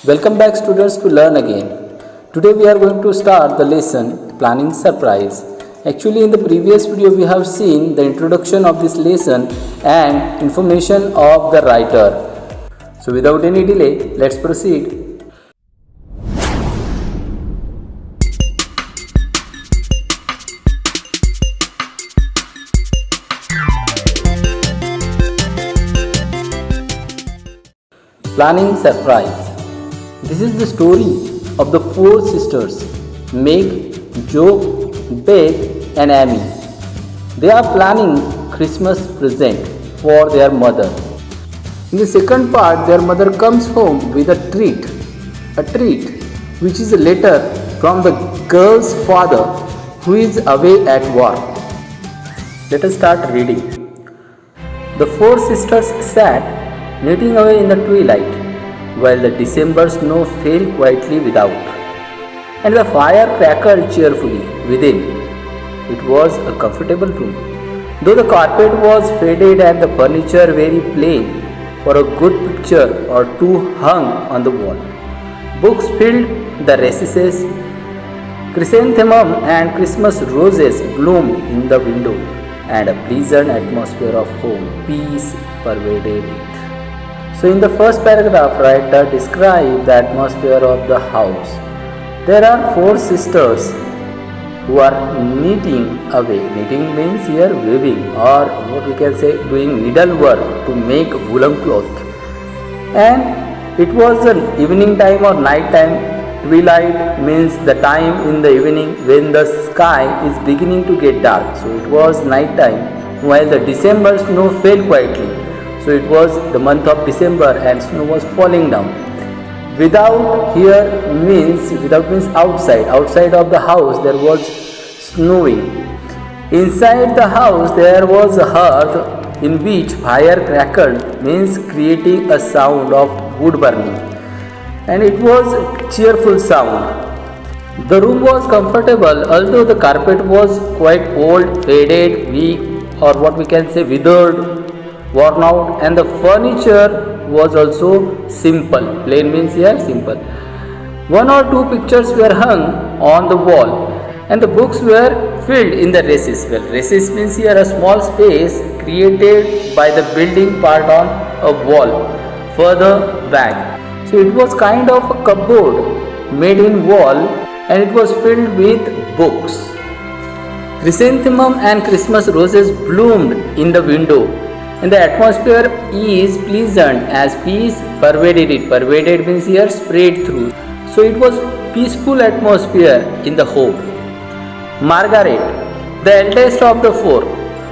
Welcome back students to learn again. Today we are going to start the lesson planning surprise. Actually in the previous video we have seen the introduction of this lesson and information of the writer. So without any delay, let's proceed. Planning surprise. This is the story of the four sisters, Meg, Jo, Beth and Amy. They are planning Christmas present for their mother. In the second part, their mother comes home with a treat which is a letter from the girl's father who is away at work. Let us start reading. The four sisters sat knitting away in the twilight, while the December snow fell quietly without, and the fire crackled cheerfully within. It was a comfortable room, though the carpet was faded and the furniture very plain, for a good picture or two hung on the wall. Books filled the recesses. Chrysanthemum and Christmas roses bloomed in the window, and a pleasant atmosphere of home peace pervaded it. So in the first paragraph, writer describes the atmosphere of the house. There are four sisters who are knitting away. Knitting means here weaving, or what we can say doing needlework to make woolen cloth. And it was an evening time or night time. Twilight means the time in the evening when the sky is beginning to get dark. So it was night time while the December snow fell quietly. So it was the month of December and snow was falling down. Without means outside. Outside of the house there was snowing. Inside the house there was a hearth in which fire crackled, means creating a sound of wood burning. And it was a cheerful sound. The room was comfortable, although the carpet was quite old, faded, weak, or what we can say withered, worn out, and the furniture was also simple. Plain means here simple. One or two pictures were hung on the wall, and the books were filled in the recess. Well, recess means here a small space created by the building part on a wall further back. So it was kind of a cupboard made in wall, and it was filled with books. Chrysanthemum and Christmas roses bloomed in the window, and the atmosphere is pleasant as peace pervaded it. Pervaded means here spread through. So it was peaceful atmosphere in the home. Margaret, the eldest of the four,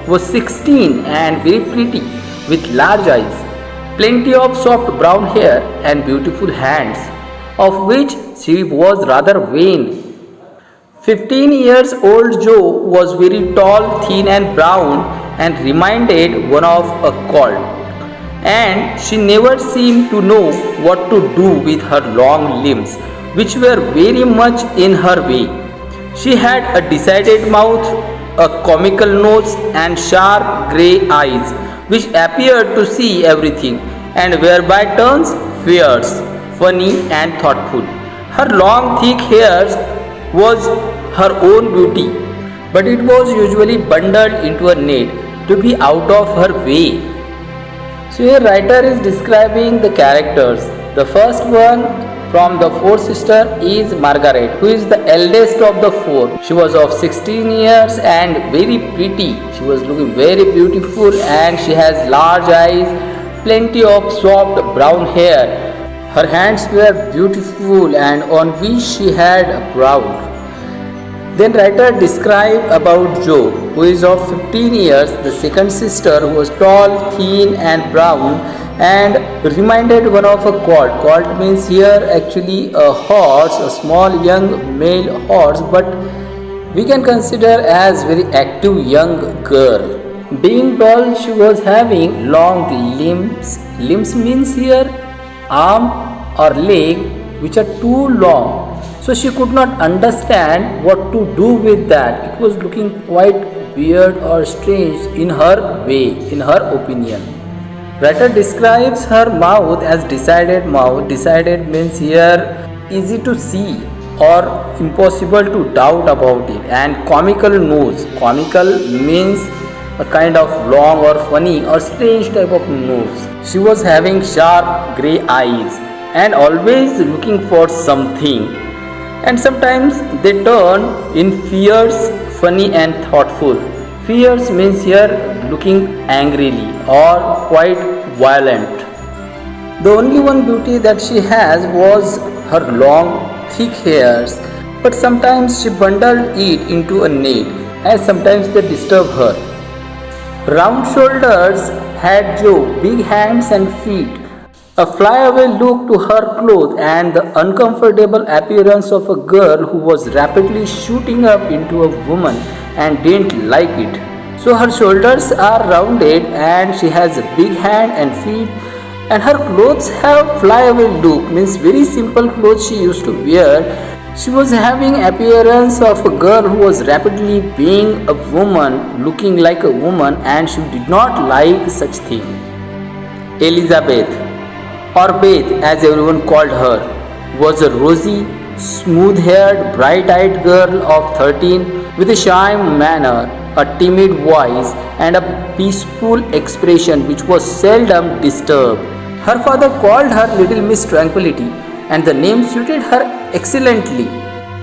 was 16 and very pretty with large eyes, plenty of soft brown hair and beautiful hands, of which she was rather vain. 15 years old Jo was very tall, thin and brown, and reminded one of a colt, and she never seemed to know what to do with her long limbs, which were very much in her way. She had a decided mouth, a comical nose, and sharp grey eyes, which appeared to see everything, and were by turns fierce, funny, and thoughtful. Her long thick hair was her own beauty, but it was usually bundled into a net to be out of her way. So here writer is describing the characters. The first one from the four sisters is Margaret, who is the eldest of the four. She was of 16 years and very pretty. She was looking very beautiful, and she has large eyes, plenty of soft brown hair. Her hands were beautiful, and on which she had a crown. Then writer described about Jo, who is of 15 years, the second sister, who was tall, thin and brown, and reminded one of a colt. Colt means here actually a horse, a small young male horse, but we can consider as very active young girl. Being tall, she was having long limbs. Limbs means here arm or leg which are too long. So she could not understand what to do with that. It was looking quite weird or strange in her way, in her opinion. Writer describes her mouth as decided mouth. Decided means here easy to see or impossible to doubt about it. And comical nose. Comical means a kind of long or funny or strange type of nose. She was having sharp grey eyes and always looking for something. And sometimes they turn in fierce, funny and thoughtful. Fierce means here looking angrily or quite violent. The only one beauty that she has was her long, thick hairs, but sometimes she bundled it into a net, as sometimes they disturb her. Round shoulders had Joe, big hands and feet, a flyaway look to her clothes, and the uncomfortable appearance of a girl who was rapidly shooting up into a woman and didn't like it. So her shoulders are rounded and she has a big hand and feet, and her clothes have flyaway look, means very simple clothes she used to wear. She was having appearance of a girl who was rapidly being a woman, looking like a woman, and she did not like such thing. Elizabeth, or Beth as everyone called her, was a rosy, smooth-haired, bright-eyed girl of 13 with a shy manner, a timid voice, and a peaceful expression which was seldom disturbed. Her father called her Little Miss Tranquility, and the name suited her excellently,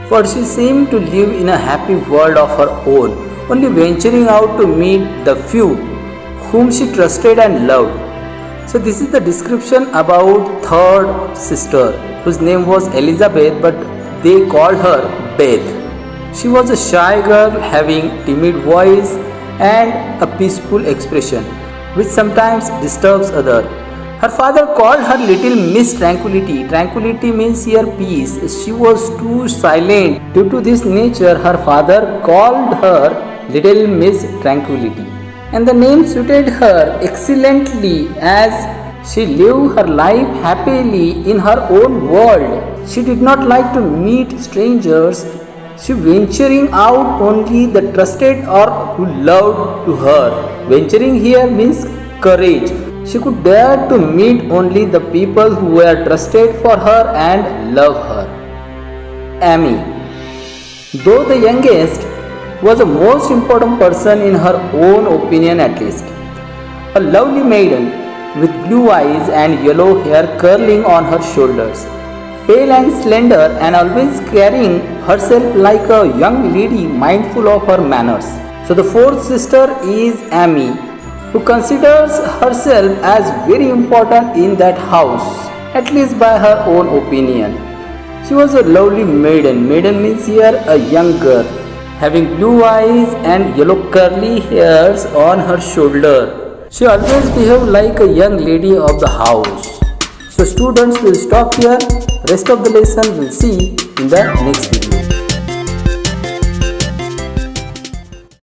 for she seemed to live in a happy world of her own, only venturing out to meet the few whom she trusted and loved. So this is the description about third sister, whose name was Elizabeth, but they called her Beth. She was a shy girl having timid voice and a peaceful expression, which sometimes disturbs others. Her father called her Little Miss Tranquility. Tranquility means here peace. She was too silent. Due to this nature, her father called her Little Miss Tranquility. And the name suited her excellently as she lived her life happily in her own world. She did not like to meet strangers. She venturing out only the trusted or who loved to her. Venturing here means courage. She could dare to meet only the people who were trusted for her and love her. Amy, though the youngest, was the most important person in her own opinion at least. A lovely maiden with blue eyes and yellow hair curling on her shoulders, pale and slender and always carrying herself like a young lady mindful of her manners. So the fourth sister is Amy, who considers herself as very important in that house, at least by her own opinion. She was a lovely maiden. Maiden means here a young girl, having blue eyes and yellow curly hairs on her shoulder. She always behaved like a young lady of the house. So students will stop here. Rest of the lesson we'll see in the next video.